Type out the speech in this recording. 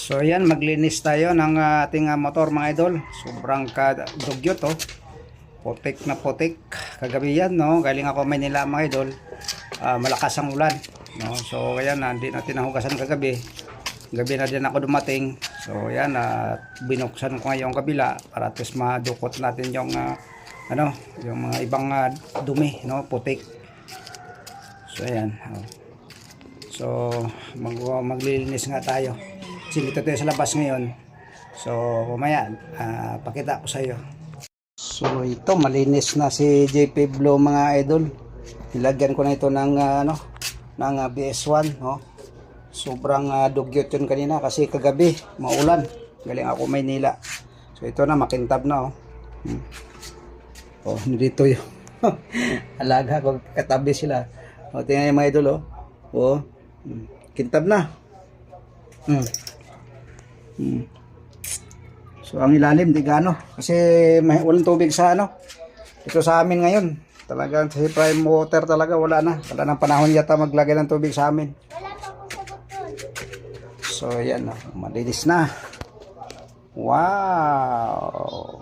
So yan, maglinis tayo ng ating motor mga idol. Sobrang kadugyot oh. Putik na putik. Kagabi yan no, galing ako Manila mga idol. Malakas ang ulan no. So ayan, hindi natin nahugasan kagabi. Gabi na din ako dumating. So ayan, binuksan ko ngayong kabila para at least madukot natin yung yung mga ibang dumi no, putik. So ayan. So maglilinis nga tayo. Dito tayo sa labas ngayon. So mamaya pakita ko sa iyo. So ito, malinis na si JP Blue mga idol. Nilagyan ko na ito ng ng BS1 no. Sobrang dugyot yun kanina kasi kagabi maulan. Galing ako Maynila. So ito na, makintab na oh. Oh, dito yun. Alaga ko, katabi sila. O, tingnan yung mga idol oh. Oh, kintab na. So ang ilalim di gaano kasi may walang tubig sa ito sa amin ngayon. Talagang sa prime water talaga wala nang panahon yata maglagay ng tubig sa amin. So yan malinis na. Wow.